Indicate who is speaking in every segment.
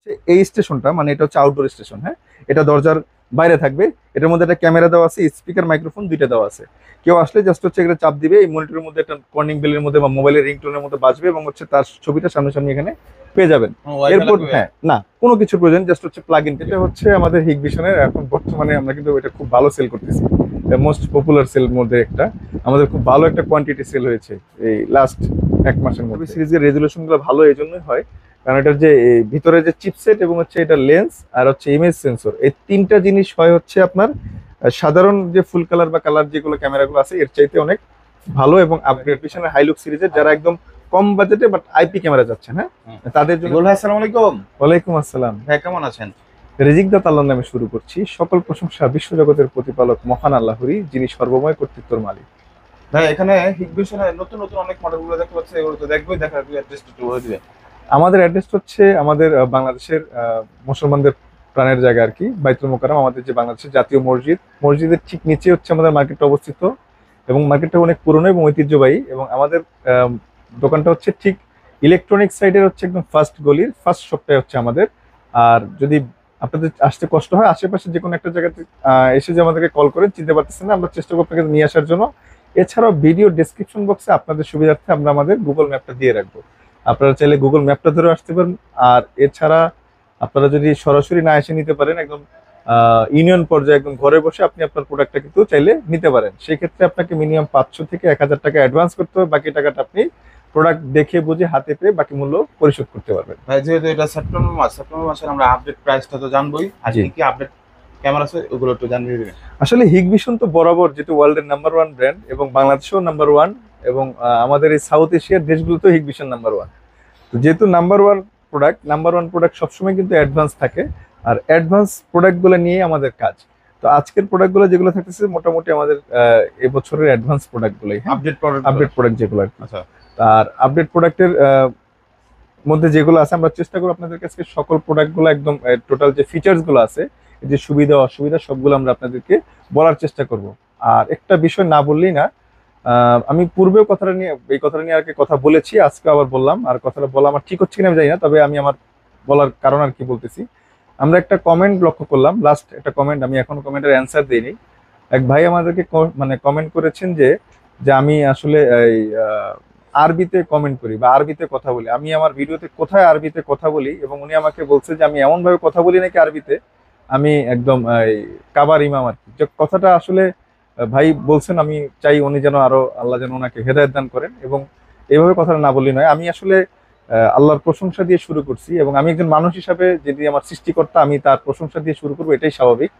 Speaker 1: এই স্টেশনটা মানে এটা হচ্ছে আউটডোর স্টেশন। হ্যাঁ, এটা দরজার বাইরে থাকবে। এটার মধ্যে একটা ক্যামেরা দেওয়া আছে, স্পিকার, মাইক্রোফোন দুইটা দেওয়া আছে। কেউ আসলে জাস্ট হচ্ছে এটা চাপ দিবে, এই মনিটরের মধ্যে একটা কর্নিং বেলের মধ্যে বা মোবাইলের রিংটোনের মধ্যে বাজবে এবং হচ্ছে তার ছবিটা সামনাসামনি এখানে পেয়ে যাবেন। এরপর হ্যাঁ, না কোনো কিছু প্রয়োজন, জাস্ট হচ্ছে প্লাগ ইন। এটা হচ্ছে আমাদের হিগভিশনের এখন বর্তমানে আমরা কিন্তু এটা খুব ভালো সেল করতেছি, মোস্ট পপুলার সেল মধ্যে একটা। আমাদের খুব ভালো একটা কোয়ান্টিটি সেল হয়েছে এই লাস্ট এক মাসের মধ্যে। সিরিজের রেজুলেশন গুলো ভালো এই জন্যই হয় কারণ এটার যে ভিতরে যে চিপসেট এবং হচ্ছে এটা লেন্স আর হচ্ছে ইমেজ সেন্সর, এই তিনটা জিনিস হয় হচ্ছে আপনার সাধারণ যে ফুল কালার বা কালার যেগুলো ক্যামেরাগুলো আছে এর চাইতে অনেক ভালো এবং আপগ্রেড। পিছনে হাইলুক সিরিজের যারা একদম কম বাজেটে বাট আইপি ক্যামেরা যাচ্ছে, হ্যাঁ, তাদের জন্য।
Speaker 2: ভাই আসসালামু আলাইকুম।
Speaker 1: ওয়ালাইকুম আসসালাম।
Speaker 2: ভাই কেমন আছেন?
Speaker 1: রিজিক দাত আল্লাহর নামে শুরু করছি। সকল প্রশংসা বিশ্বজগতের প্রতিপালক মহান আল্লাহরই, যিনি সর্বময় কর্তৃত্বর মালিক।
Speaker 2: ভাই এখানে হিগভিশনে নতুন নতুন অনেক মডেলগুলো দেখতে পাচ্ছি, এগুলো তো দেখবোই, দেখার অ্যাড্রেসটা একটু বলে দিবেন।
Speaker 1: আমাদের অ্যাড্রেস হচ্ছে আমাদের বাংলাদেশের মুসলমানদের প্রাণের জায়গা আর কি, বাইতুল মোকাররম, আমাদের যে বাংলাদেশের জাতীয় মসজিদ, মসজিদের ঠিক নিচে হচ্ছে আমাদের মার্কেটটা অবস্থিত এবং মার্কেটটা অনেক পুরনো এবং ঐতিহ্যবাহী। এবং আমাদের দোকানটা হচ্ছে ঠিক ইলেকট্রনিক সাইডের হচ্ছে একদম ফার্স্ট গলির ফার্স্ট শপটাই হচ্ছে আমাদের। আর যদি আপনাদের আসতে কষ্ট হয়, আশেপাশে যে কোনো একটা জায়গাতে এসে যে আমাদেরকে কল করেন, চিনতে পারতেছেন না, আমরা চেষ্টা করবো আপনাকে নিয়ে আসার জন্য। এছাড়াও ভিডিও ডেসক্রিপশন বক্সে আপনাদের সুবিধার্থে আমরা আমাদের গুগল ম্যাপটা দিয়ে রাখবো, আপনারা চাইলে গুগল ম্যাপটা ধরে আসতে পারেন। আর এছাড়া আপনারা যদি সরাসরি না এসে নিতে পারেন, একদম ইউনিয়ন পর্যায়ে একদম ঘরে বসে আপনি আপনার প্রোডাক্টটা কিন্তু চাইলে নিতে পারেন। সেই ক্ষেত্রে আপনাকে মিনিমাম 500 থেকে 1000 টাকা অ্যাডভান্স করতে হবে, বাকি টাকাটা আপনি প্রোডাক্ট দেখে বুঝে হাতে পেয়ে বাকি মূল্য পরিশোধ করতে পারবেন।
Speaker 2: ভাই যেহেতু এটা সেপ্টেম্বর মাস, সেপ্টেম্বর মাসের আমরা আপডেট প্রাইসটা তো জানবোই, আর কি কি আপডেট ক্যামেরা আছে ওগুলো একটু জানিয়ে দিবেন।
Speaker 1: আসলে হিগভিশন তো বরাবর যেহেতু ওয়ার্ল্ডের নাম্বার 1 ব্র্যান্ড এবং বাংলাদেশেও নাম্বার 1 এবং আমাদের এই সাউথ এশিয়ার দেশগুলোতেও হিগভিশন নাম্বার 1। তো যেহেতু নাম্বার 1 প্রোডাক্ট সবসময় কিন্তু অ্যাডভান্স থাকে, আর অ্যাডভান্স প্রোডাক্টগুলো নিয়ে আমাদের কাজ। তো আজকের প্রোডাক্টগুলো যেগুলো থাকতেছে মোটামুটি আমাদের এবছরের অ্যাডভান্স প্রোডাক্টগুলোই, আপডেট প্রোডাক্ট যেগুলো আর কি।
Speaker 2: আচ্ছা,
Speaker 1: আর আপডেট প্রোডাক্টের মধ্যে যেগুলো আছে আমরা চেষ্টা করব আপনাদের কাছে সকল প্রোডাক্টগুলো একদম টোটাল যে ফিচার্সগুলো আছে, যে সুবিধা অসুবিধা সবগুলো আমরা আপনাদেরকে বলার চেষ্টা করব। আর একটা বিষয় না বললেই না, আমি পূর্বেও এই কথাটা নিয়ে আর কি কথা বলেছি, আজকে আবার বললাম। আর কথাটা বলা আমার ঠিক হচ্ছে কিনা আমি জানি না, তবে আমি আমার বলার কারণ আর কি বলতেছি। আমরা একটা কমেন্ট লক্ষ্য করলাম, লাস্ট একটা কমেন্ট, আমি এখনো কমেন্টের অ্যান্সার দিইনি। এক ভাই আমাদেরকে মানে কমেন্ট করেছেন যে যে আমি আসলে এই আরবিতে কমেন্ট করি বা আরবিতে কথা বলি, আমি আমার ভিডিওতে কোথায় আরবিতে কথা বলি, এবং উনি আমাকে বলছে যে আমি এমন ভাবে কথা বলি নাকি আরবিতে আমি একদম এই কাবার ইমাম আর কি। যে কথাটা আসলে ভাই বলছেন, আমি চাই উনি যেন আরো, আল্লাহ যেন ওনাকে হেদায়েত দান করেন এবং এইভাবে কথাটা না বললি নয়। আমি আসলে আল্লাহর প্রশংসা দিয়ে শুরু করছি এবং আমি একজন মানুষ হিসাবে যদি আমার সৃষ্টিকর্তা, আমি তার প্রশংসা দিয়ে শুরু করবো, এটাই স্বাভাবিক।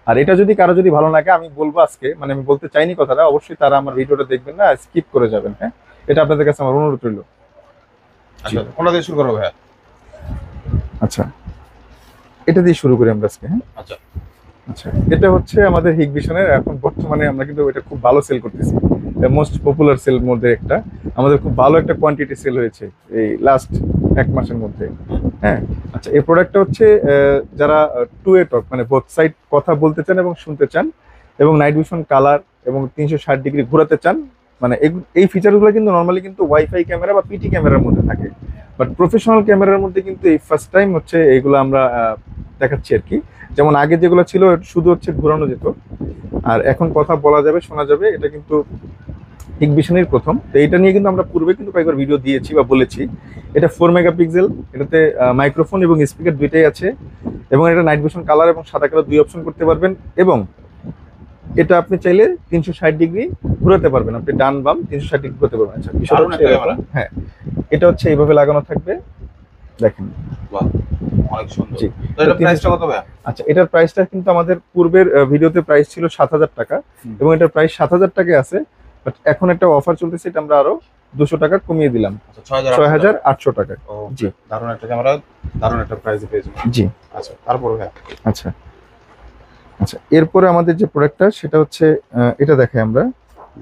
Speaker 1: আর এটা যদি কারো যদি ভালো লাগে, আমি বলবো আজকে, মানে আমি বলতে চাইনি কথাটা, অবশ্যই তারা আমার ভিডিওটা দেখবেন না, স্কিপ করে যাবেন। হ্যাঁ, এটা আপনাদের কাছে আমার অনুরোধ রইল।
Speaker 2: আচ্ছা কোনটা দিয়ে শুরু করবো ভাই?
Speaker 1: আচ্ছা, এটা দিয়ে শুরু করি আমরা আজকে। হ্যাঁ,
Speaker 2: আচ্ছা
Speaker 1: আচ্ছা, এটা হচ্ছে আমাদের হিগভিশনের এখন বর্তমানে আমরা কিন্তু এটা খুব ভালো সেল করতেছি, মোস্ট পপুলার সেল মধ্যে একটা। আমাদের খুব ভালো একটা কোয়ান্টিটি সেল হয়েছে এই লাস্ট এক মাসের মধ্যে। হ্যাঁ, আচ্ছা, এই প্রোডাক্টটা হচ্ছে যারা টু এ টক মানে বোথ সাইড কথা বলতে চান এবং শুনতে চান এবং নাইট ভিশন কালার এবং 360 ডিগ্রি ঘোরাতে চান, মানে এই ফিচারগুলো কিন্তু নর্মালি কিন্তু ওয়াইফাই ক্যামেরা বা পিটি ক্যামেরার মধ্যে থাকে, বাট প্রফেশনাল ক্যামেরার মধ্যে কিন্তু এই ফার্স্ট টাইম হচ্ছে এইগুলো আমরা দেখাচ্ছি আর কি। যেমন আগে যেগুলো ছিল শুধু হচ্ছে ঘোরানো যেত, আর এখন কথা বলা যাবে, শোনা যাবে, এটা কিন্তু হিগভিশনের প্রথম। তো এটা নিয়ে কিন্তু আমরা পূর্বে কিন্তু কয়েকবার ভিডিও দিয়েছি বা বলেছি। এটা 4 মেগাপিক্সেল, এটাতে মাইক্রোফোন এবং স্পিকার দুইটাই আছে এবং এটা নাইট ভিশন কালার এবং সাদা কালার দুই অপশন করতে পারবেন এবং এটা আপনি চাইলে 360 ডিগ্রি ঘোরাতে পারবেন, আপনি ডান বাম 360 ডিগ্রি ঘুরতে পারবেন। আচ্ছা, বিষয়টা হচ্ছে এরকম। হ্যাঁ, এটা হচ্ছে এইভাবে লাগানো থাকবে, দেখেন।
Speaker 2: অনেক সুন্দর।
Speaker 1: জি,
Speaker 2: তো এটা প্রাইসটা কত ভাই?
Speaker 1: আচ্ছা, এটার প্রাইসটা কিন্তু আমাদের পূর্বের ভিডিওতে প্রাইস ছিল 7000 টাকা এবং এটার প্রাইস 7000 টাকায় আছে, বাট এখন একটা অফার চলতেছে, এটা আমরা আরো 200 টাকা কমিয়ে দিলাম, 6800 টাকা। জি,
Speaker 2: দারুণ একটা ক্যামেরা, দারুণ একটা প্রাইসে পেয়েছি।
Speaker 1: জি,
Speaker 2: আচ্ছা তারপরে ভাই?
Speaker 1: আচ্ছা আচ্ছা, এরপরে আমাদের যে প্রোডাক্টটা সেটা হচ্ছে এটা দেখাই আমরা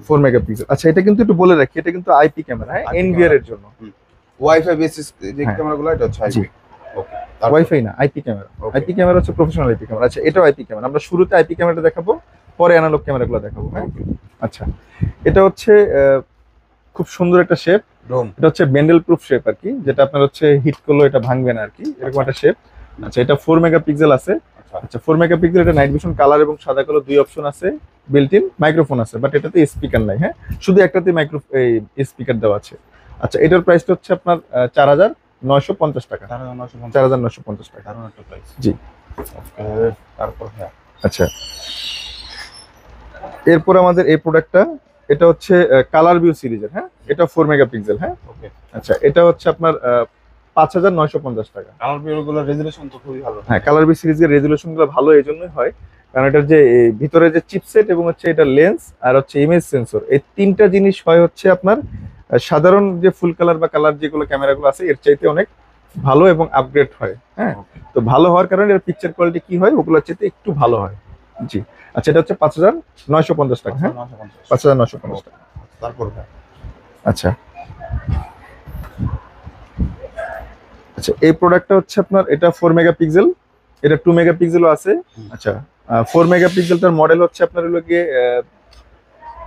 Speaker 1: 4 মেগাপিক্সেল। আচ্ছা, এটা কিন্তু একটু বলে রাখি, এটা কিন্তু আইপি ক্যামেরা, হ্যাঁ, এনভিআর এর জন্য।
Speaker 2: ওয়াইফাই বেসিস যে ক্যামেরাগুলো এটা হচ্ছে আইপি। ওকে,
Speaker 1: ওয়াইফাই না, আইপি ক্যামেরা। আইপি ক্যামেরা হচ্ছে প্রফেশনাল আইপি ক্যামেরা। আচ্ছা, এটাও আইপি ক্যামেরা, আমরা শুরুতে আইপি ক্যামেরাটা দেখাবো, পরে অ্যানালগ ক্যামেরাগুলো দেখাবো। হ্যাঁ, আচ্ছা, এটা হচ্ছে খুব সুন্দর একটা শেপ, এটা হচ্ছে ব্যান্ডেল প্রুফ শেপ আর কি, যেটা আপনার হচ্ছে হিট করলো এটা ভাঙবে না আর কি, এরকম একটা শেপ। আচ্ছা এটা 4 মেগাপিক্সেল আছে।
Speaker 2: আচ্ছা
Speaker 1: আচ্ছা 4 মেগাপিক্সেল, এটা নাইট ভিশন কালার এবং সাদা কালো দুই অপশন আছে, বিল্ট ইন মাইক্রোফোন আছে, বাট এটাতে স্পিকার নাই। হ্যাঁ, শুধু একটাতে মাইক্রো স্পিকার দেওয়া আছে। আচ্ছা এটার প্রাইসটা হচ্ছে আপনার 4950 টাকা। 4950 টাকা।
Speaker 2: দারুণ একটা প্রাইস।
Speaker 1: জি।
Speaker 2: ওকে, তারপর হ্যাঁ
Speaker 1: আচ্ছা এরপর আমাদের এই প্রোডাক্টটা, এটা হচ্ছে কালার ভিউ সিরিজের। হ্যাঁ, এটা 4 মেগাপিক্সেল। হ্যাঁ,
Speaker 2: ওকে।
Speaker 1: আচ্ছা এটা হচ্ছে আপনার 5950 টাকা।
Speaker 2: কালার ভিউগুলো রেজুলেশন তো খুবই ভালো।
Speaker 1: হ্যাঁ, কালার ভিউ সিরিজের রেজুলেশনগুলো ভালো এই জন্যই হয় কারণ এটার যে ভিতরে যে চিপসেট এবং হচ্ছে এটা লেন্স আর হচ্ছে ইমেজ সেন্সর, এই তিনটা জিনিস হয় হচ্ছে আপনার সাধারণ যে ফুল কালার বা কালার যেগুলো ক্যামেরাগুলো আছে এর চাইতে অনেক ভালো এবং আপগ্রেড হয়। হ্যাঁ, তো ভালো হওয়ার কারণে এর পিকচার কোয়ালিটি কি হয় ওগুলোর চাইতে একটু ভালো হয়। জি। আচ্ছা এটা হচ্ছে 5950 টাকা। হ্যাঁ, 5950 টাকা।
Speaker 2: তারপর হ্যাঁ
Speaker 1: আচ্ছা আচ্ছা এই প্রোডাক্টটা হচ্ছে আপনার, এটা 4 মেগাপিক্সেল, এটা 2 মেগাপিক্সেলও আছে। আচ্ছা 4 মেগাপিক্সেলটার মডেল হচ্ছে আপনার হলো গিয়ে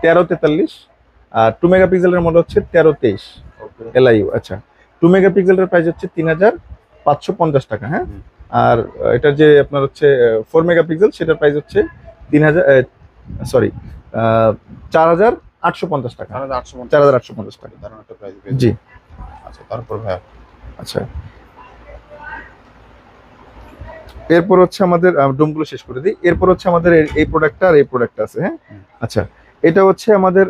Speaker 1: 1343, আর 2 মেগাপিক্সেলের মডেল হচ্ছে 1323
Speaker 2: ওকে।
Speaker 1: এলআইইউ। আচ্ছা 2 মেগাপিক্সেলের প্রাইস হচ্ছে 3550 টাকা। হ্যাঁ, আর এটার যে আপনার হচ্ছে 4 মেগাপিক্সেল সেটার প্রাইস হচ্ছে 3000 সরি 4850 টাকা। 4850 টাকা।
Speaker 2: দারুণ একটা প্রাইস।
Speaker 1: জি।
Speaker 2: আচ্ছা তারপর হ্যাঁ
Speaker 1: আচ্ছা এরপর হচ্ছে আমাদের ডোমগুলো শেষ করে দিই। এরপর হচ্ছে আমাদের এই প্রোডাক্টটা আর এই প্রোডাক্টটা আছে। হ্যাঁ, আচ্ছা এটা হচ্ছে আমাদের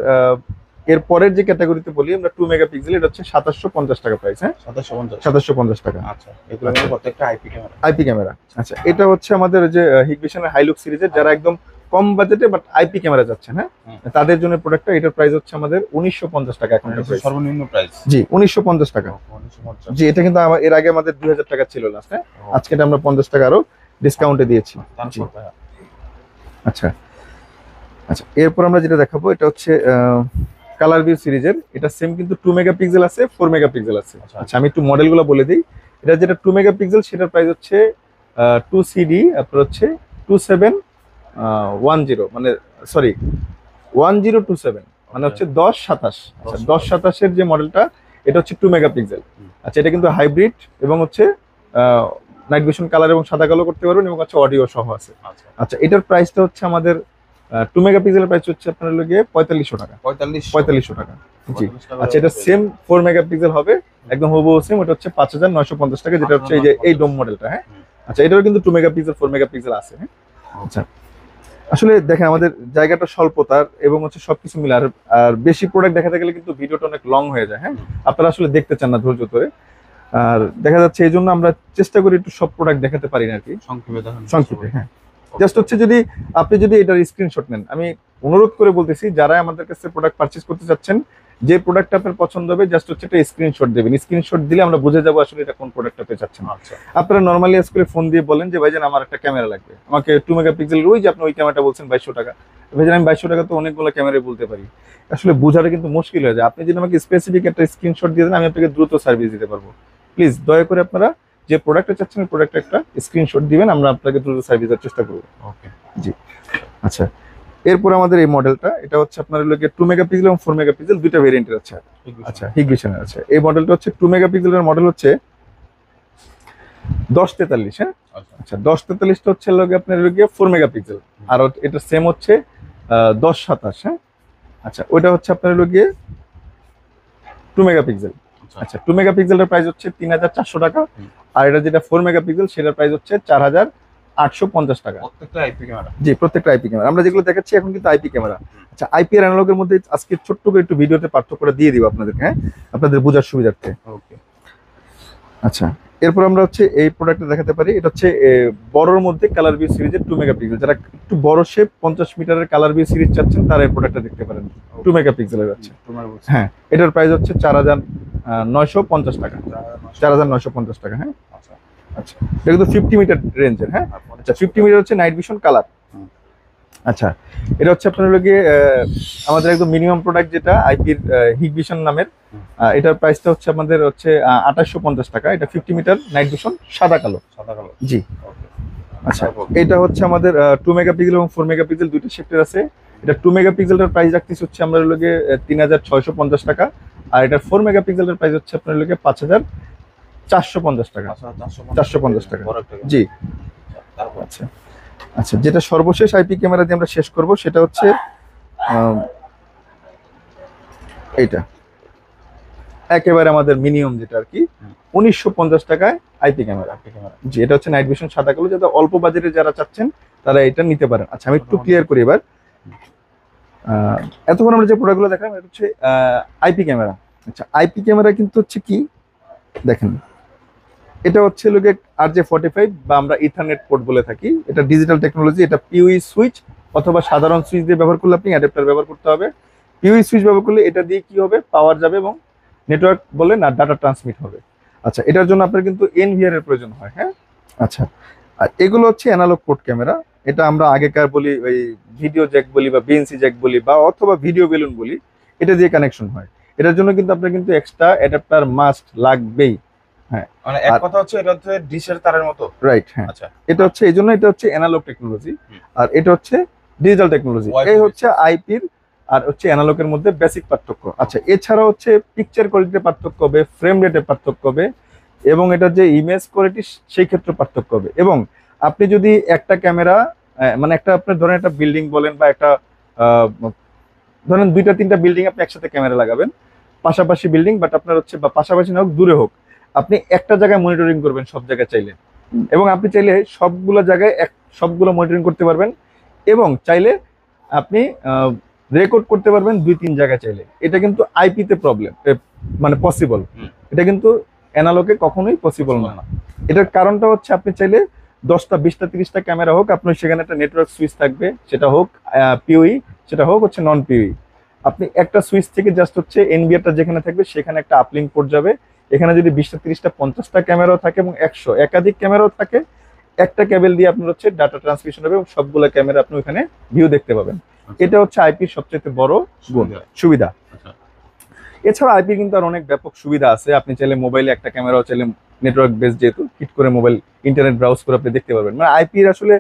Speaker 1: এর পরের যে ক্যাটাগরিতে বলি আমরা 2 মেগাপিক্সেল, এটা হচ্ছে 2750 টাকা প্রাইস। হ্যাঁ, 2750 টাকা।
Speaker 2: আচ্ছা এগুলো প্রত্যেকটা আইপি ক্যামেরা।
Speaker 1: IP camera. আচ্ছা এটা হচ্ছে আমাদের যে হিগভিশনের হাইলুক সিরিজের যারা একদম কম বাজেটে বাট আইপি ক্যামেরা যাচ্ছেন, হ্যাঁ তাদের জন্য প্রোডাক্টটা, এটার প্রাইস হচ্ছে আমাদের 1950 টাকা এখন প্রাইস।
Speaker 2: সর্বনিম্ন প্রাইস।
Speaker 1: জি 1950 টাকা।
Speaker 2: 1950।
Speaker 1: জি, এটা কিন্তু এর আগে আমাদের 2000 টাকা ছিল লাস্ট। হ্যাঁ, আজকে এটা আমরা 50 টাকা আরো ডিসকাউন্টে দিয়েছি। জি।
Speaker 2: তারপর হ্যাঁ
Speaker 1: আচ্ছা আচ্ছা এরপর আমরা যেটা দেখাবো এটা হচ্ছে কালার ভিউ সিরিজের, এটা সেম কিন্তু 2 মেগাপিক্সেল আছে, 4 মেগাপিক্সেল আছে। আচ্ছা আমি একটু মডেলগুলো বলে দিই। এটা যেটা 2 মেগাপিক্সেল সেটার প্রাইস হচ্ছে 2CD আপনার হচ্ছে 2710 মানে সরি 1027 মানে হচ্ছে 1027। আচ্ছা 1027 এর যে মডেলটা এটা হচ্ছে 2 মেগাপিক্সেল। আচ্ছা এটা কিন্তু হাইব্রিড এবং হচ্ছে নাইট ভিশন কালার এবং সাদা কালো করতে পারবেন এবং হচ্ছে অডিও সহ আছে। আচ্ছা এটার প্রাইসটা হচ্ছে আমাদের 2 মেগাপিক্সেলের প্রাইস হচ্ছে আপনার লগে 4500 টাকা। 4500 টাকা। জি। আচ্ছা এটা সেম 4 মেগাপিক্সেল হবে, একদম হুবহু সেম, ওটা হচ্ছে 5950 টাকা, যেটা হচ্ছে এই ডোম মডেলটা। হ্যাঁ, আচ্ছা এটারও কিন্তু 2 মেগাপিক্সেল 4 মেগাপিক্সেল আছে। হ্যাঁ, আচ্ছা আসলে দেখেন আমাদের জায়গাটা স্বল্পতার এবং হচ্ছে সবকিছু মিলে আর বেশি প্রোডাক্ট দেখাতে গেলে কিন্তু ভিডিওটা অনেক লং হয়ে যায়। হ্যাঁ, আপনারা আসলে দেখতে চান না ধৈর্য ধরে, আর দেখা যাচ্ছে এই জন্য আমরা চেষ্টা করি একটু সব প্রোডাক্ট দেখাতে পারি না আর কি, সংক্ষেপে। হ্যাঁ, জাস্ট হচ্ছে যদি আপনি যদি এটার স্ক্রিনশট নেন, আমি অনুরোধ করে বলতেছি যারা আমাদের কাছে প্রোডাক্ট পারচেজ করতে চাচ্ছেন, যে প্রোডাক্টটা আপনার পছন্দ হবে জাস্ট হচ্ছে একটা স্ক্রিনশট দেবেন। স্ক্রিনশট দিলে আমরা বুঝে যাবো আসলে এটা কোন প্রোডাক্টটা পেয়ে চাচ্ছেন। আপনারা নর্মালি আজকে ফোন দিয়ে বলেন যে ভাইজান আমার একটা ক্যামেরা লাগবে, আমাকে 2 মেগাপিক্সেলের ওই যে আপনি ওই ক্যামেরাটা বলছেন 2200 টাকা, ভাইজান আমি 2200 টাকা তো অনেকগুলো ক্যামেরায় বলতে পারি, আসলে বোঝাটা কিন্তু মুশকিল হয়ে যায়। আপনি যদি আমাকে স্পেসিফিক একটা স্ক্রিনশট দিয়ে দেন আমি আপনাকে দ্রুত সার্ভিস দিতে পারবো। প্লিজ দয়া করে আপনারা যে প্রোডাক্টটা চাচ্ছেন ওই প্রোডাক্টটা একটা স্ক্রিনশট দিবেন, আমরা আপনাকে দ্রুত সার্ভিস দেওয়ার চেষ্টা করবো।
Speaker 2: ওকে।
Speaker 1: জি। আচ্ছা এরপর আমাদের এই মডেলটা, এটা হচ্ছে আপনার লোকে 2 মেগাপিক্সেল এবং 4 মেগাপিক্সেল দুইটা ভেরিয়েন্টের আছে। আচ্ছা হিগভিশনের আছে। এই মডেলটা হচ্ছে 2 মেগাপিক্সেলের মডেল হচ্ছে 1043। হ্যাঁ, আচ্ছা 1043টা হচ্ছে লোকে আপনার লোকে 4 মেগাপিক্সেল, আর এটা সেম হচ্ছে 1027। হ্যাঁ, আচ্ছা ওইটা হচ্ছে আপনার লোকে 2 মেগাপিক্সেল। আচ্ছা 2 মেগাপিক্সেলের প্রাইস হচ্ছে 3400 টাকা, আর এটা যেটা 4 মেগাপিক্সেল সেটার প্রাইস হচ্ছে 4850 টাকা।
Speaker 2: প্রত্যেকটা আইপি ক্যামেরা।
Speaker 1: জি, প্রত্যেকটা আইপি ক্যামেরা। আমরা যেগুলো দেখাচ্ছি এখন কিন্তু আইপি ক্যামেরা। আচ্ছা আইপি আর অ্যানালগের মধ্যে আজকে ছোট্ট করে একটু ভিডিওতে পার্থক্যটা দিয়ে দিব আপনাদেরকে, হ্যাঁ আপনাদের বোঝার সুবিধার্থে।
Speaker 2: ওকে।
Speaker 1: আচ্ছা এরপর আমরা হচ্ছে এই প্রোডাক্টটা দেখাতে পারি, এটা হচ্ছে বড়র মধ্যে কালার ভিউ সিরিজের 2 মেগাপিক্সেল, যারা একটু বড় শেপ 50 মিটারের কালার ভিউ সিরিজ চাচ্ছেন তারা এই প্রোডাক্টটা দেখতে পারেন। 2 মেগাপিক্সেলের আছে। হ্যাঁ, এটার প্রাইস হচ্ছে 4950 টাকা। 4950 টাকা। হ্যাঁ, আচ্ছা এটা কিন্তু 50 মিটার রেঞ্জের। হ্যাঁ, আচ্ছা 50 মিটার হচ্ছে নাইট ভিশন কালার। আচ্ছা এটা হচ্ছে আপনার লোকে আমাদের একদম মিনিমাম প্রোডাক্ট যেটা আইপির হিগভিশন নামের, এটার প্রাইসটা হচ্ছে আমাদের হচ্ছে 2850 টাকা। এটা 50 মিটার নাইট ভিশন সাদা কালো। জি। আচ্ছা এটা হচ্ছে আমাদের 2 মেগাপিক্সেল এবং 4 মেগাপিক্সেল দুইটা শিফটের আছে। এটা 2 মেগাপিক্সেলের প্রাইস রাখতেছি হচ্ছে আমরা লোকে 3650 টাকা, আর এটা 4 মেগাপিক্সেলের প্রাইস হচ্ছে আপনার লোকে 5000 450 টাকা। 450 টাকা।
Speaker 2: বড় একটা
Speaker 1: জি।
Speaker 2: তারপর
Speaker 1: আচ্ছা আচ্ছা, যেটা সর্বশেষ আইপি ক্যামেরা দিয়ে আমরা শেষ করব সেটা হচ্ছে এইটা একেবারে আমাদের মিনিমাম যেটা আর কি 1950 টাকায় আইপি ক্যামেরা। জি, এটা হচ্ছে নাইট ভিশন সাদা কালো, যাতে অল্প বাজেটে যারা চাচ্ছেন তারা এটা নিতে পারেন। আচ্ছা, আমি একটু ক্লিয়ার করি এবার। এতক্ষণ আমরা যে প্রোডাক্টগুলো দেখলাম এটা হচ্ছে আইপি ক্যামেরা। আচ্ছা, আইপি ক্যামেরা কিন্তু হচ্ছে কি দেখেন, এটা হচ্ছে লোকে RJ45 বা আমরা ইথারনেট পোর্ট বলে থাকি। এটা ডিজিটাল টেকনোলজি, এটা পিউই সুইচ অথবা সাধারণ সুইচ দিয়ে ব্যবহার করলে আপনি অ্যাডাপ্টার ব্যবহার করতে হবে। পিউই সুইচ ব্যবহার করলে এটা দিয়ে কি হবে, পাওয়ার যাবে এবং নেটওয়ার্ক বলে না ডাটা ট্রান্সমিট হবে। আচ্ছা, এটার জন্য আপনার কিন্তু এনভিআর এর প্রয়োজন হয়। হ্যাঁ, আচ্ছা, আর এগুলো হচ্ছে অ্যানালগ পোর্ট ক্যামেরা। এটা আমরা আগেকার বলি ওই ভিডিও জ্যাক বলি বা বিএনসি জ্যাক বলি বা অথবা ভিডিও বেলুন বলি, এটা দিয়ে কানেকশন হয়। এটার জন্য কিন্তু আপনার কিন্তু এক্সট্রা অ্যাডাপ্টার মাস্ট লাগবেই। হ্যাঁ,
Speaker 2: মানে এক কথা হচ্ছে এটা হচ্ছে ডিশের তারের মতো,
Speaker 1: রাইট। হ্যাঁ,
Speaker 2: আচ্ছা,
Speaker 1: এটা হচ্ছে এই জন্য এটা হচ্ছে অ্যানালগ টেকনোলজি আর এটা হচ্ছে ডিজিটাল টেকনোলজি। এই হচ্ছে আইপির আর হচ্ছে অ্যানালগের মধ্যে বেসিক পার্থক্য। আচ্ছা, এছাড়া হচ্ছে পিকচার কোয়ালিটিতে পার্থক্য হবে, ফ্রেম রেটে পার্থক্য হবে এবং এটার যে ইমেজ কোয়ালিটি সেই ক্ষেত্রে পার্থক্য হবে। এবং আপনি যদি একটা ক্যামেরা মানে একটা আপনার ধরেন একটা বিল্ডিং বলেন বা একটা ধরেন 2-3টা বিল্ডিং আপনি একসাথে ক্যামেরা লাগাবেন, পাশাপাশি বিল্ডিং, বাট আপনার হচ্ছে বা পাশাপাশি না হোক দূরে হোক, আপনি একটা জায়গায় মনিটরিং করবেন সব জায়গায় চাইলে, এবং আপনি চাইলে সবগুলো জায়গায় সবগুলো মনিটরিং করতে পারবেন এবং চাইলে আপনি রেকর্ড করতে পারবেন 2-3 জায়গায় চাইলে। এটা কিন্তু আইপিতে প্রবলেম মানে পসিবল, এটা কিন্তু অ্যানালগে কখনোই পসিবল না। এটার কারণটা হচ্ছে আপনি চাইলে 10টা 20টা 30টা ক্যামেরা হোক, আপনার সেখানে একটা নেটওয়ার্ক সুইচ থাকবে, সেটা হোক পিওই, সেটা হোক হচ্ছে নন পিওই। আপনি একটা সুইচ থেকে জাস্ট হচ্ছে এনবিআরটা যেখানে থাকবে সেখানে একটা আপলিঙ্ক পোর্ট যাবে। এখানে যদি 20টা 30টা 50টা ক্যামেরাও থাকে এবং 100 একাধিক ক্যামেরাও থাকে, একটা কেবল দিয়ে আপনার হচ্ছে ডাটা ট্রান্সমিশন হবে এবং সবগুলো ক্যামেরা আপনি ওখানে ভিউ দেখতে পাবেন। এটা হচ্ছে আইপির সবচেয়ে বড় গুণ, সুবিধা। এছাড়া আইপি কিন্তু আর অনেক ব্যাপক সুবিধা আছে। আপনি চাইলে মোবাইলে একটা ক্যামেরাও চাইলে নেটওয়ার্ক বেস যেহেতু হিট করে মোবাইল ইন্টারনেট ব্রাউজ করে আপনি দেখতে পারবেন। মানে আইপির আসলে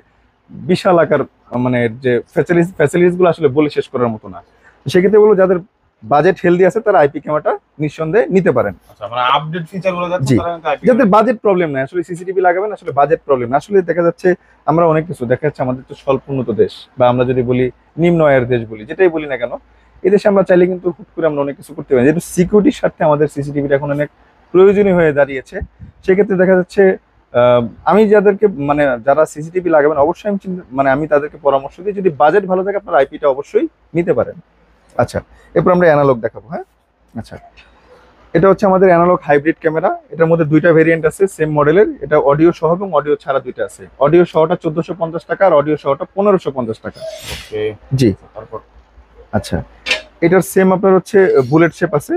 Speaker 1: বিশাল আকার, মানে যে ফ্যাসিলিটিস গুলো আসলে বলে শেষ করার মতো না। সেক্ষেত্রে বলবো যাদের বাজেট হেলদি আছে তারা আইপি ক্যামেরাটা নিঃসন্দেহে নিতে পারেন।
Speaker 2: আচ্ছা, মানে আপডেট ফিচারগুলো যাচ্ছে
Speaker 1: জি,
Speaker 2: তারা কিন্তু IP
Speaker 1: যাদের বাজেট প্রবলেম নাই, আসলে সিসিটিভি লাগাবেন, আসলে বাজেট প্রবলেম না। আসলে দেখা যাচ্ছে আমরা অনেক কিছু দেখা যাচ্ছে আমাদের তো স্বল্প উন্নত দেশ বা আমরা যদি বলি নিম্ন আয়ের দেশ বলি, যেটাই বলি না কেন, এদেশে আমরা চাইলে কিন্তু হুট করে আমরা অনেক কিছু করতে পারি। যেহেতু সিকিউরিটির স্বার্থে আমাদের সিসিটিভিটা এখন অনেক প্রয়োজনীয় হয়ে দাঁড়িয়েছে, সেক্ষেত্রে দেখা যাচ্ছে আমি যাদেরকে মানে যারা সিসিটিভি লাগাবেন অবশ্যই আমি তাদেরকে পরামর্শ দিই যদি বাজেট ভালো থাকে আপনার আইপিটা অবশ্যই নিতে পারেন। আচ্ছা, এরপর আমরা অ্যানালগ দেখাবো। হ্যাঁ, আচ্ছা, এটা হচ্ছে আমাদের অ্যানালগ হাইব্রিড ক্যামেরা। এটার মধ্যে দুইটা ভেরিয়েন্ট আছে সেম মডেলের। এটা অডিও সহ এবং অডিও ছাড়া দুইটা আছে। অডিও সহটা 1450 টাকা আর অডিও সহটা 1550 টাকা।
Speaker 2: ওকে,
Speaker 1: জি।
Speaker 2: তারপর
Speaker 1: আচ্ছা, এটার সেম আপনার হচ্ছে বুলেট শেপ আছে,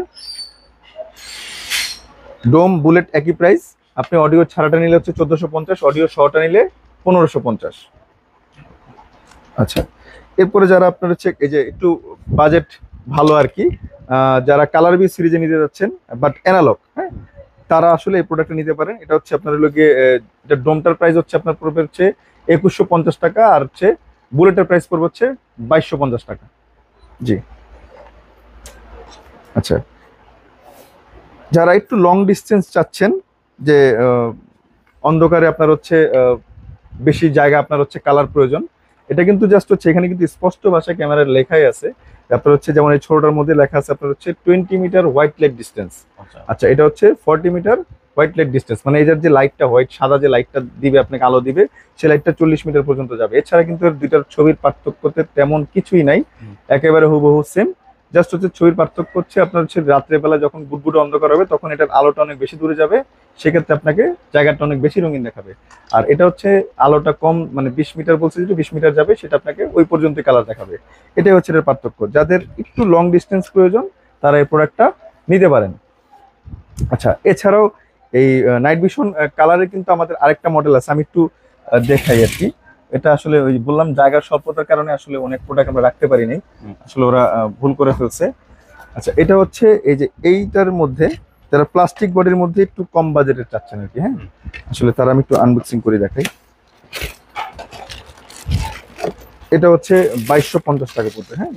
Speaker 1: ডোম বুলেট একই প্রাইস। আপনি অডিও ছাড়াটা নিলে হচ্ছে 1450, অডিও সহটা নিলে 1550। আচ্ছা, এরপরে যারা আপনার হচ্ছে এই যে একটু বাজেট ভালো আর কি, যারা কালার বি সিরিজে নিতে যাচ্ছেন বাট অ্যানালগ, হ্যাঁ, তারা আসলে এই প্রোডাক্টটা নিতে পারেন। এটা হচ্ছে আপনার লোকে এটা ডোমটার প্রাইস হচ্ছে আপনার পড়বে হচ্ছে 2150 টাকা আর হচ্ছে বুলেটের প্রাইস পড়বে হচ্ছে 2250 টাকা। জি। আচ্ছা, যারা একটু লং ডিস্টেন্স চাচ্ছেন যে অন্ধকারে আপনার হচ্ছে বেশি জায়গা আপনার হচ্ছে কালার প্রয়োজন, এটা কিন্তু জাস্ট হচ্ছে এখানে কিন্তু স্পষ্ট ভাষায় ক্যামেরার লেখাই আছে। আপনার হচ্ছে যেমন এই ছোটটার মধ্যে লেখা আছে আপনার হচ্ছে 20 মিটার হোয়াইট লাইট ডিস্টেন্স। আচ্ছা, এটা হচ্ছে 40 মিটার হোয়াইট লাইট ডিস্টেন্স, মানে এটার যে লাইটটা হোয়াইট সাদা যে লাইটটা দিবে আপনাকে আলো দিবে, সেই লাইটটা 40 মিটার পর্যন্ত যাবে। এছাড়া কিন্তু এর দুইটার ছবির পার্থক্যতে তেমন কিছুই নাই, একেবারে হুবহু সেম। জাস্ট হচ্ছে ছবির পার্থক্য হচ্ছে আপনার হচ্ছে রাত্রেবেলা যখন বুটবুটে অন্ধকার হবে তখন এটার আলোটা অনেক বেশি দূরে যাবে, সেক্ষেত্রে আপনাকে জায়গাটা অনেক বেশি রঙিন দেখাবে। আর এটা হচ্ছে আলোটা কম, মানে 20 মিটার বলছে, যেটা 20 মিটার যাবে সেটা আপনাকে ওই পর্যন্ত কালার দেখাবে। এটাই হচ্ছে এর পার্থক্য। যাদের একটু লং ডিস্টেন্স প্রয়োজন তারা এই প্রোডাক্টটা নিতে পারেন। আচ্ছা, এছাড়াও এই নাইট ভিশন কালারে কিন্তু আমাদের আরেকটা মডেল আছে, আমি একটু দেখাই আর কি। এটা আসলে ওই বললাম জায়গার স্বল্পতার কারণে আসলে অনেক প্রোডাক্ট আমরা রাখতে পারিনি, আসলে ওরা ভুল করে ফেলছে। আচ্ছা, এটা হচ্ছে এই যে এইটার মধ্যে যারা প্লাস্টিক বডির মধ্যে একটু কম বাজেটের চাচ্ছেন আর কি। হ্যাঁ, আসলে তারা আমি একটু আনবক্সিং করে দেখাই। এটা হচ্ছে 2250 টাকা পড়বে। হ্যাঁ,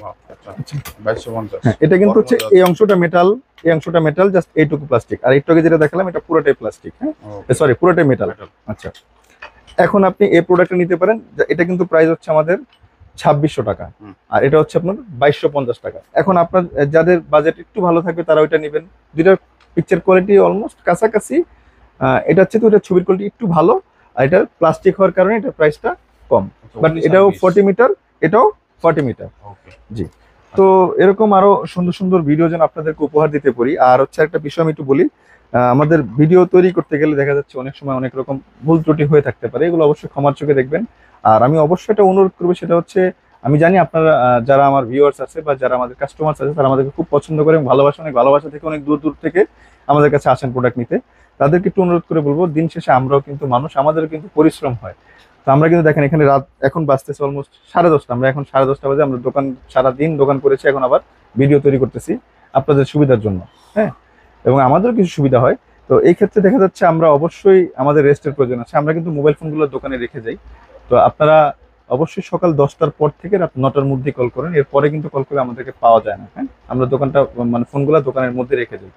Speaker 2: আচ্ছা 2250।
Speaker 1: হ্যাঁ, এটা কিন্তু হচ্ছে এই অংশটা মেটাল, এই অংশটা মেটাল, জাস্ট এইটুকু প্লাস্টিক, আর একটু আগে যেটা দেখালাম এটা পুরোটাই প্লাস্টিক। হ্যাঁ, সরি, পুরোটাই মেটাল। আচ্ছা, এখন আপনি এই প্রোডাক্টটা নিতে পারেন। এটা কিন্তু প্রাইস হচ্ছে আমাদের 2600 টাকা, আর এটা হচ্ছে আপনার 2250 টাকা। এখন আপনার যাদের বাজেট একটু ভালো থাকবে তারা ওইটা নেবেন। দুইটার পিকচার কোয়ালিটি অলমোস্ট কাছাকাছি। এটা হচ্ছে তো, এটা ছবির কোয়ালিটি একটু ভালো, আর এটা প্লাস্টিক হওয়ার কারণে এটা প্রাইসটা কম। বাট এটাও 40 মিটার, এটাও 40 মিটার। জি। তো এরকম আরো সুন্দর সুন্দর ভিডিও যেন আপনাদেরকে উপহার দিতে পারি। আর হচ্ছে একটা বিষয় আমি একটু বলি, আমাদের ভিডিও তৈরি করতে গেলে দেখা যাচ্ছে অনেক সময় অনেক রকম ভুল ত্রুটি হয়ে থাকতে পারে, এগুলো অবশ্যই ক্ষমার চোখে দেখবেন। আর আমি অবশ্যই একটা অনুরোধ করবো, সেটা হচ্ছে আমি জানি আপনারা যারা আমার ভিউয়ার্স আছে বা যারা আমাদের কাস্টমার্স আছে তারা আমাদেরকে খুব পছন্দ করে এবং ভালোবাসা, অনেক ভালোবাসা থেকে অনেক দূর দূর থেকে আমাদের কাছে আসেন প্রোডাক্ট নিতে। তাদেরকে একটু অনুরোধ করে বলবো, দিন শেষে আমরাও কিন্তু মানুষ, আমাদেরও কিন্তু পরিশ্রম হয়। তো আমরা কিন্তু দেখেন এখানে রাত এখন বাজতেছে অলমোস্ট 10:30, আমরা এখন 10:30 বাজে, আমরা দোকান সারাদিন দোকান করেছি, এখন আবার ভিডিও তৈরি করতেছি আপনাদের সুবিধার জন্য। হ্যাঁ, এবং আমাদেরও কিছু সুবিধা হয়। তো এই ক্ষেত্রে দেখা যাচ্ছে আমরা অবশ্যই আমাদের রেস্টের প্রয়োজন আছে, আমরা কিন্তু মোবাইল ফোনগুলো দোকানে রেখে যাই। তো আপনারা অবশ্যই সকাল 10টার পর থেকে রাত 9টার মধ্যে কল করেন, এরপরে কিন্তু কল করে আমাদেরকে পাওয়া যায় না। হ্যাঁ, আমরা দোকানটা মানে ফোনগুলো দোকানের মধ্যে রেখে যাই।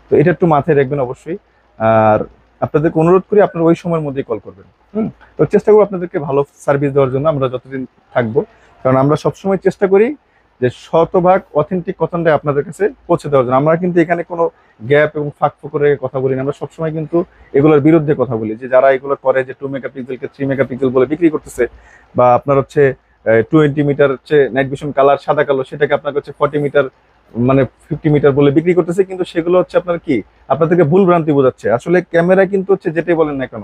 Speaker 1: তো এটা একটু মাথায় রাখবেন অবশ্যই। আর আপনাদেরকে অনুরোধ করি আপনারা ওই সময়ের মধ্যেই কল করবেন। তো চেষ্টা করবো আপনাদেরকে ভালো সার্ভিস দেওয়ার জন্য আমরা যতদিন থাকবো, কারণ আমরা সবসময় চেষ্টা করি যে শতভাগ অথেন্টিক কথাটাই আপনাদের কাছে পৌঁছে দেওয়ার জন্য। আমরা কিন্তু এখানে কোনো গ্যাপ এবং ফাঁক করে কথা বলি না, আমরা সবসময় কিন্তু এগুলোর বিরুদ্ধে কথা বলি, যে যারা এগুলো করে, যে 2 মেগাপিক্সেলকে 3 মেগাপিক্সেল বলে বিক্রি করতেছে, বা আপনার হচ্ছে 20 মিটার হচ্ছে নাইট ভিশন কালার সাদা কালো, সেটাকে আপনার হচ্ছে 40 মিটার মানে 50 মিটার বলে বিক্রি করতেছে, কিন্তু সেগুলো হচ্ছে আপনার কি আপনাদেরকে ভুল ভ্রান্তি বোঝাচ্ছে। আসলে ক্যামেরা কিন্তু হচ্ছে যেটাই বলেন না কেন,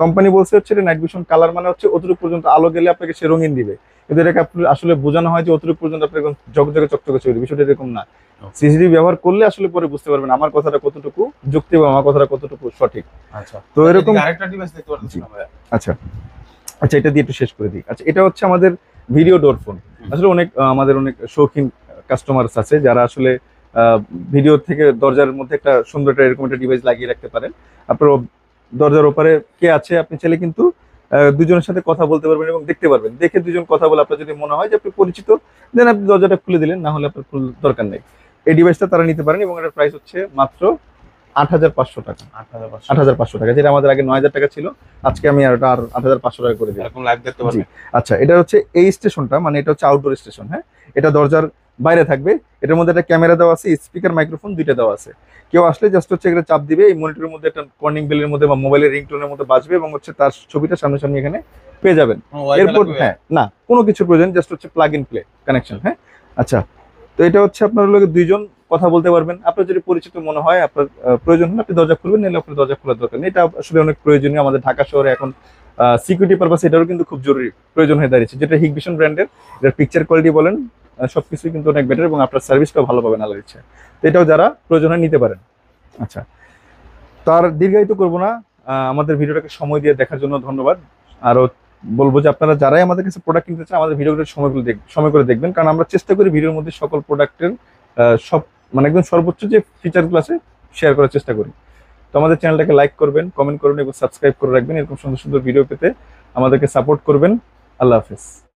Speaker 1: কোম্পানি বলছে হচ্ছে নাইট ভিশন কালার মানে হচ্ছে অতটুকু পর্যন্ত আলো গেলে আপনাকে সে রঙিন দিবে, কিন্তু এটাকে আসলে বোঝানো হয় যে অতটুকু পর্যন্ত আপনার একদম জগজগে চকচকে চলবে। বিষয়টা এরকম না। সিসিটিভি ব্যবহার করলে আসলে পরে বুঝতে পারবেন আমার কথাটা কতটুকু যুক্তি এবং আমার কথাটা কতটুকু সঠিক।
Speaker 2: আচ্ছা,
Speaker 1: তো এরকম
Speaker 2: আরেকটা ডিভাইস দেখতে পাচ্ছি আমরা।
Speaker 1: আচ্ছা আচ্ছা, এটা দিয়ে একটু শেষ করে দিই। আচ্ছা, এটা হচ্ছে আমাদের ভিডিও ডোর ফোন। আসলে অনেক আমাদের অনেক শৌখিন কাস্টমার্স আছে যারা আসলে ভিডিও থেকে দরজার মধ্যে একটা সুন্দর একটা এরকম একটা ডিভাইস লাগিয়ে রাখতে পারেন। আপনার দরজার ওপারে কে আছে আপনি চাইলে কিন্তু দুজনের সাথে কথা বলতে পারবেন এবং দেখতে পারবেন। দেখে দুজন কথা বলে আপনার যদি মনে হয় যে আপনি পরিচিত, দেন আপনি দরজাটা খুলে দিলেন, না হলে আপনার দরকার নেই। এই ডিভাইসটা তারা নিতে পারেন এবং এটার প্রাইস হচ্ছে মাত্র 8,500 টাকা। 8,500 টাকা, যেটা আমাদের আগে 9,000 টাকা ছিল, আজকে আমি আর 8,500 টাকা করে দিই।
Speaker 2: এরকম লাইভ দেখতে পারবেন।
Speaker 1: আচ্ছা, এটা হচ্ছে এই স্টেশনটা, মানে এটা হচ্ছে আউটডোর স্টেশন। হ্যাঁ, এটা দরজার বাইরে থাকবে। এটার মধ্যে একটা ক্যামেরা দেওয়া আছে, স্পিকার, মাইক্রোফোন দুইটা দেওয়া আছে। কেউ আসলে জাস্ট হচ্ছে এটা চাপ দিবে, এই মনিটরের মধ্যে একটা কর্নিং বেলের মধ্যে বা মোবাইলের রিংটোনের মধ্যে বাজবে এবং হচ্ছে তার ছবিটা সামনাসামনি এখানে পেয়ে যাবেন। এরপর হ্যাঁ, না কোনো কিছুর প্রয়োজন, জাস্ট হচ্ছে প্লাগ ইন প্লে কানেকশন। হ্যাঁ, আচ্ছা, তো এটা হচ্ছে আপনার লোক দুইজন কথা বলতে পারবেন। আপনার যদি পরিচিত মনে হয়, আপনার প্রয়োজন হলে আপনি দরজা খুলবেন, নাহলে আপনার দরজা খোলার দরকার নেই। এটা আসলে অনেক প্রয়োজনীয় আমাদের ঢাকা শহরে এখন সিকিউরিটি পারপাস এটারও কিন্তু খুব জরুরি প্রয়োজন হয়ে দাঁড়িয়েছে। যেটা হিগভিশন ব্র্যান্ডের, এটার পিকচার কোয়ালিটি বলেন সবকিছুই কিন্তু অনেক বেটার এবং আপনার সার্ভিসটাও ভালো পাবেন আল্লাহর ইচ্ছা। তো এটাও যারা প্রয়োজন হয় নিতে পারেন। আচ্ছা, তার দীর্ঘায়িত করবো না, আমাদের ভিডিওটাকে সময় দিয়ে দেখার জন্য ধন্যবাদ। আরও বলবো যে আপনারা যারাই আমাদের কাছে প্রোডাক্ট কিনতে চান, আমাদের ভিডিওগুলো সময় করে দেখবেন, কারণ আমরা চেষ্টা করি ভিডিওর মধ্যে সকল প্রোডাক্টের সব মানে একদম সর্বোচ্চ যে ফিচারগুলো আছে শেয়ার করার চেষ্টা করি। তো আমাদের চ্যানেলটাকে লাইক করবেন, কমেন্ট করবেন এবং সাবস্ক্রাইব করে রাখবেন। এরকম সুন্দর সুন্দর ভিডিও পেতে আমাদেরকে সাপোর্ট করবেন। আল্লাহ হাফেজ।